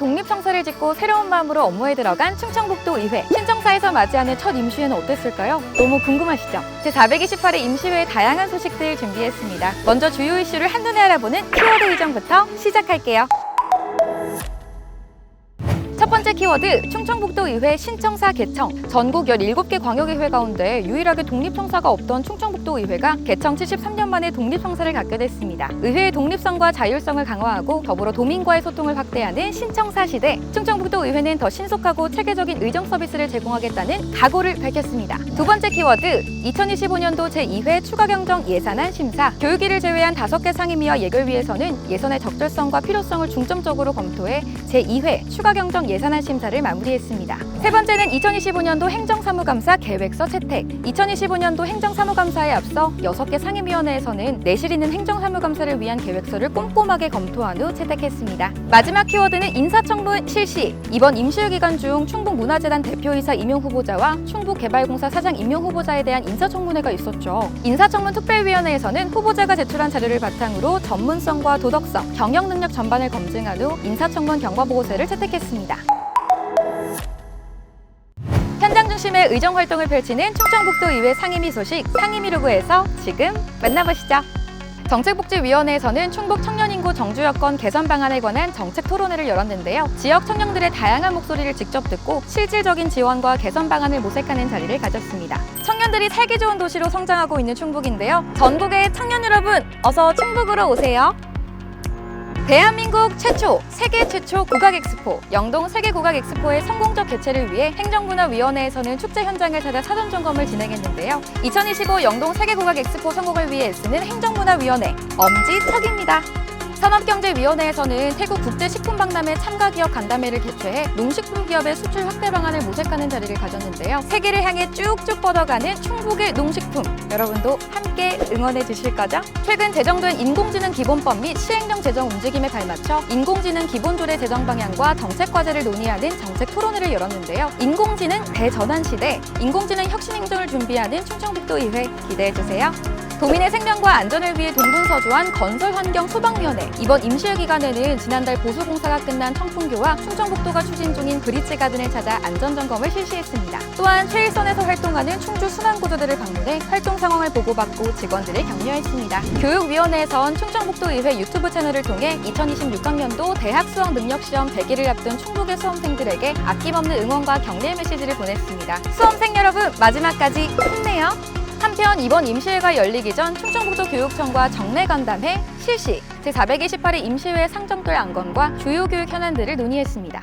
독립청사를 짓고 새로운 마음으로 업무에 들어간 충청북도의회. 신청사에서 맞이하는 첫 임시회는 어땠을까요? 너무 궁금하시죠? 제428회 임시회의 다양한 소식들 준비했습니다. 먼저 주요 이슈를 한눈에 알아보는 키워드 의정부터 시작할게요. 첫 번째 키워드, 충청북도의회 신청사 개청. 전국 17개 광역의회 가운데 유일하게 독립청사가 없던 충청북도의회가 개청 73년 만에 독립청사를 갖게 됐습니다. 의회의 독립성과 자율성을 강화하고 더불어 도민과의 소통을 확대하는 신청사 시대. 충청북도의회는 더 신속하고 체계적인 의정 서비스를 제공하겠다는 각오를 밝혔습니다. 두 번째 키워드, 2025년도 제2회 추가경정 예산안 심사. 교육위를 제외한 5개 상임위와 예결위에서는 예산의 적절성과 필요성을 중점적으로 검토해 제2회 추가경정 예산안 심사를 마무리했습니다. 세 번째는 2025년도 행정사무감사 계획서 채택. 2025년도 행정사무감사에 앞서 6개 상임위원회에서는 내실 있는 행정사무감사를 위한 계획서를 꼼꼼하게 검토한 후 채택했습니다. 마지막 키워드는 인사청문 실시. 이번 임시회 기간 중 충북문화재단 대표이사 임용 후보자와 충북개발공사 사장 임용 후보자에 대한 인사청문회가 있었죠. 인사청문 특별위원회에서는 후보자가 제출한 자료를 바탕으로 전문성과 도덕성, 경영 능력 전반을 검증한 후 인사청문 경과보고서를 채택했습니다. 현장 중심의 의정 활동을 펼치는 충청북도의회 상임위 소식, 상임위 로그에서 지금 만나보시죠. 정책복지위원회에서는 충북 청년인구 정주여건 개선 방안에 관한 정책 토론회를 열었는데요. 지역 청년들의 다양한 목소리를 직접 듣고 실질적인 지원과 개선 방안을 모색하는 자리를 가졌습니다. 청년들이 살기 좋은 도시로 성장하고 있는 충북인데요. 전국의 청년 여러분, 어서 충북으로 오세요. 대한민국 최초, 세계 최초 국악엑스포, 영동 세계국악엑스포의 성공적 개최를 위해 행정문화위원회에서는 축제 현장을 찾아 사전 점검을 진행했는데요. 2025 영동 세계국악엑스포 성공을 위해 애쓰는 행정문화위원회, 엄지척입니다. 산업경제위원회에서는 태국 국제식품박람회 참가기업 간담회를 개최해 농식품 기업의 수출 확대 방안을 모색하는 자리를 가졌는데요. 세계를 향해 쭉쭉 뻗어가는 충북의 농식품, 여러분도 함께 응원해 주실 거죠? 최근 제정된 인공지능 기본법 및 시행령 제정 움직임에 발맞춰 인공지능 기본조례 제정 방향과 정책 과제를 논의하는 정책 토론회를 열었는데요. 인공지능 대전환 시대, 인공지능 혁신 행정을 준비하는 충청북도의회 기대해 주세요. 도민의 생명과 안전을 위해 동분서주한 건설환경소방위원회. 이번 임시회 기간에는 지난달 보수공사가 끝난 청풍교와 충청북도가 추진 중인 브릿지 가든을 찾아 안전점검을 실시했습니다. 또한 최일선에서 활동하는 충주 순환구조대를 방문해 활동 상황을 보고받고 직원들을 격려했습니다. 교육위원회에선 충청북도의회 유튜브 채널을 통해 2026학년도 대학 수학 능력시험 대기를 앞둔 충북의 수험생들에게 아낌없는 응원과 격려 메시지를 보냈습니다. 수험생 여러분, 마지막까지 힘내요! 한편 이번 임시회가 열리기 전 충청북도 교육청과 정례간담회 실시, 제428회 임시회 상정될 안건과 주요 교육 현안들을 논의했습니다.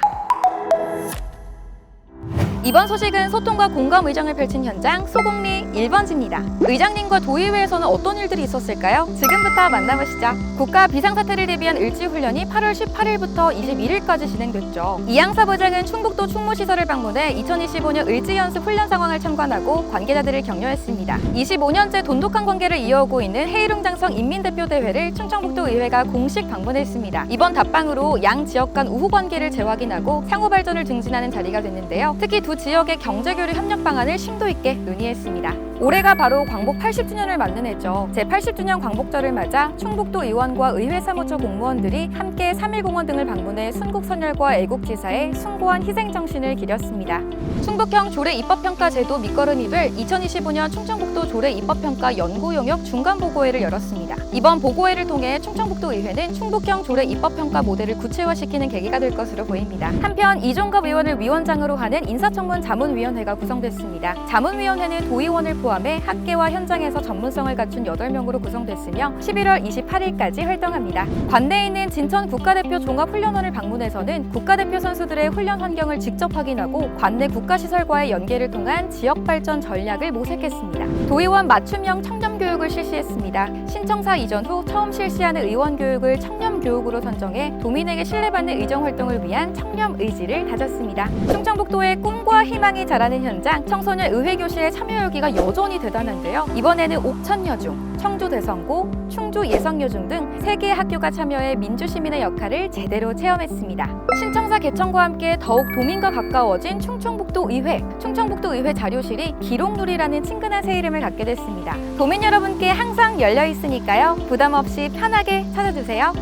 이번 소식은 소통과 공감 의정을 펼친 현장 소곡리 1번지입니다. 의장님과 도의회에서는 어떤 일들이 있었을까요? 지금부터 만나보시죠. 국가 비상사태를 대비한 을지훈련이 8월 18일부터 21일까지 진행됐죠. 이양사 부장은 충북도 충무시설을 방문해 2025년 을지연습 훈련 상황을 참관하고 관계자들을 격려했습니다. 25년째 돈독한 관계를 이어오고 있는 해일웅장성 인민대표대회를 충청북도의회가 공식 방문했습니다. 이번 답방으로 양 지역 간 우호 관계를 재확인하고 상호 발전을 증진하는 자리가 됐는데요. 특히 두 지역의 경제교류 협력 방안을 심도 있게 논의했습니다. 올해가 바로 광복 80주년을 맞는 해죠. 제80주년 광복절을 맞아 충북도 의원과 의회 사무처 공무원들이 함께 3.1공원 등을 방문해 순국선열과 애국지사의 숭고한 희생정신을 기렸습니다. 충북형 조례 입법평가 제도 밑거름이 될 2025년 충청북도 조례 입법평가 연구용역 중간보고회를 열었습니다. 이번 보고회를 통해 충청북도의회는 충북형 조례 입법평가 모델을 구체화시키는 계기가 될 것으로 보입니다. 한편 이종갑 의원을 위원장으로 하는 인사청문 자문위원회가 구성됐습니다. 자문위원회는 도의원을 포함해 학계와 현장에서 전문성을 갖춘 8명으로 구성됐으며 11월 28일까지 활동합니다. 관내에 있는 진천 국가대표 종합훈련원을 방문해서는 국가대표 선수들의 훈련 환경을 직접 확인하고 관내 국가시설과의 연계를 통한 지역발전 전략을 모색했습니다. 도의원 맞춤형 청렴교육을 실시했습니다. 신청사 이전 후 처음 실시하는 의원교육을 청렴교육으로 선정해 도민에게 신뢰받는 의정활동을 위한 청렴의지를 다졌습니다. 충청북도의 꿈과 희망이 자라는 현장, 청소년 의회교실의 참여 열기가 여전히 대단한데요. 이번에는 옥천여중, 청주대성고, 충주예성여중 등 3개의 학교가 참여해 민주시민의 역할을 제대로 체험했습니다. 신청사 개청과 함께 더욱 도민과 가까워진 충청북도의회, 충청북도의회 자료실이 기록누리라는 친근한 새 이름을 갖게 됐습니다. 도민 여러분께 항상 열려 있으니까요. 부담 없이 편하게 찾아주세요.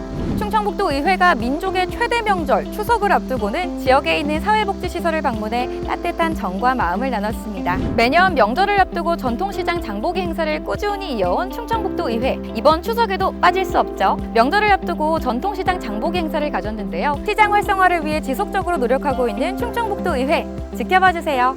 충청북도 의회가 민족의 최대 명절 추석을 앞두고는 지역에 있는 사회복지시설을 방문해 따뜻한 정과 마음을 나눴습니다. 매년 명절을 앞두고 전통시장 장보기 행사를 꾸준히 이어온 충청북도 의회. 이번 추석에도 빠질 수 없죠. 명절을 앞두고 전통시장 장보기 행사를 가졌는데요. 시장 활성화를 위해 지속적으로 노력하고 있는 충청북도 의회. 지켜봐 주세요.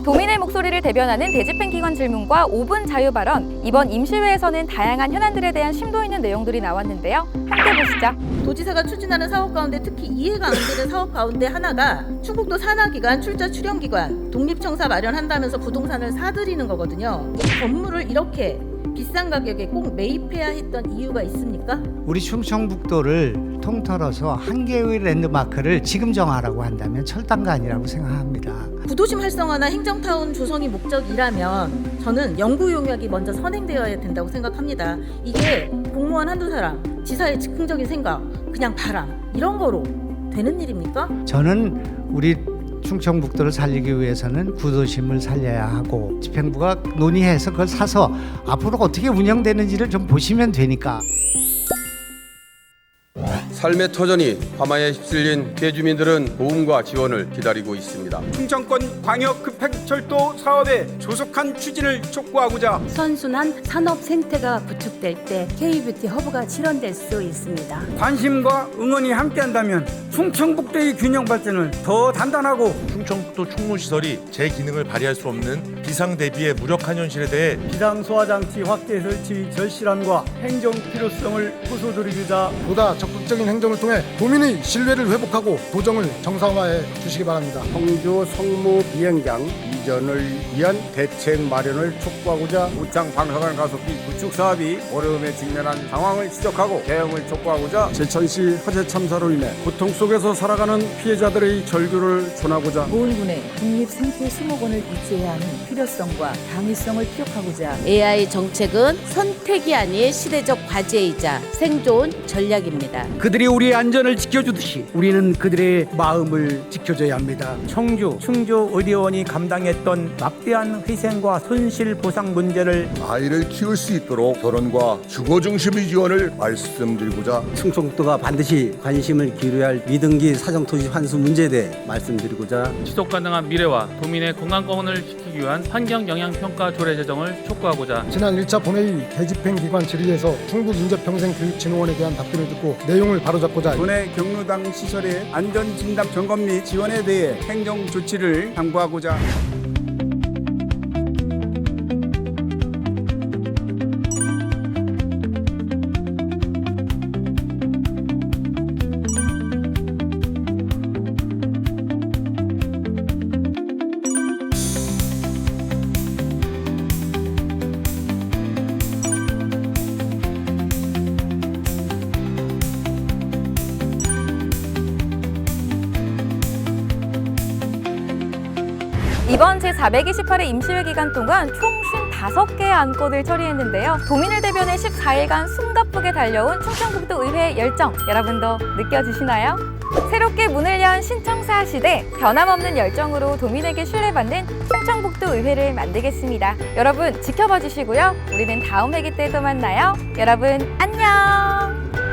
도민의 목소리를 대변하는 대집행 기관 질문과 5분 자유 발언. 이번 임시회에서는 다양한 현안들에 대한 심도 있는 내용들이 나왔는데요. 함께 보시죠. 도지사가 추진하는 사업 가운데 특히 이해가 안 되는 사업 가운데 하나가 충북도 산하기관, 출자 출연기관, 독립청사 마련한다면서 부동산을 사들이는 거거든요. 건물을 이렇게 비싼 가격에 꼭 매입해야 했던 이유가 있습니까? 우리 충청북도를 통틀어서 한 개의 랜드마크를 지금 정하라고 한다면 철당가 아니라고 생각합니다. 구도심 활성화나 행정타운 조성이 목적이라면 저는 연구 용역이 먼저 선행되어야 된다고 생각합니다. 이게 공무원 한두 사람, 지사의 즉흥적인 생각, 그냥 바람 이런 거로 되는 일입니까? 저는 우리 충청북도를 살리기 위해서는 구도심을 살려야 하고 집행부가 논의해서 그걸 사서 앞으로 어떻게 운영되는지를 좀 보시면 되니까. 삶의 터전이 화마에 휩쓸린 피해 주민들은 도움과 지원을 기다리고 있습니다. 충청권 광역급행철도 사업의 조속한 추진을 촉구하고자 선순환 산업 생태가 구축될 때 K뷰티 허브가 실현될 수 있습니다. 관심과 응원이 함께한다면 충청북도의 균형 발전을 더 단단하고 충청북도 충무시설이 제 기능을 발휘할 수 없는 비상 대비의 무력한 현실에 대해 비상소화장치 확대 설치 절실함과 행정 필요성을 호소드리고자 보다 적극적인 행정을 통해 도민의 신뢰를 회복하고 도정을 정상화해 주시기 바랍니다. 성주 성무 비행장 이전을 위한 대책 마련을 촉구하고자 우창 방사선 가속기 구축 사업이 어려움에 직면한 상황을 지적하고 대응을 촉구하고자 제천시 화재 참사로 인해 고통 속에서 살아가는 피해자들의 절규를 전하고자 보훈군의 국립생태수목원을 유치해야 하는 필요성과 당위성을 피력하고자 AI 정책은 선택이 아닌 시대적 과제이자 생존 전략입니다. 그들이 우리의 안전을 지켜주듯이 우리는 그들의 마음을 지켜줘야 합니다. 청주, 충주 의료원이 감당했던 막대한 희생과 손실 보상 문제를 아이를 키울 수 있도록 결혼과 주거 중심의 지원을 말씀드리고자 충청북도가 반드시 관심을 기울여야 할 미등기 사정토지 환수 문제에 대해 말씀드리고자 지속 가능한 미래와 도민의 건강권을 지키기 위한 환경영향평가 조례 제정을 촉구하고자 지난 1차 본회의 대집행기관 질의에서 충북인재평생교육진흥원에 대한 답변을 듣고 내용을 바로잡고자 도내 경로당 시설의 안전진단 점검 및 지원에 대해 행정 조치를 당부하고자 이번 제428회 임시회 기간 동안 총 55개의 안건을 처리했는데요. 도민을 대변해 14일간 숨가쁘게 달려온 충청북도 의회의 열정, 여러분도 느껴지시나요? 새롭게 문을 연 신청사 시대, 변함없는 열정으로 도민에게 신뢰받는 충청북도 의회를 만들겠습니다. 여러분 지켜봐 주시고요. 우리는 다음 회기 때 또 만나요. 여러분 안녕!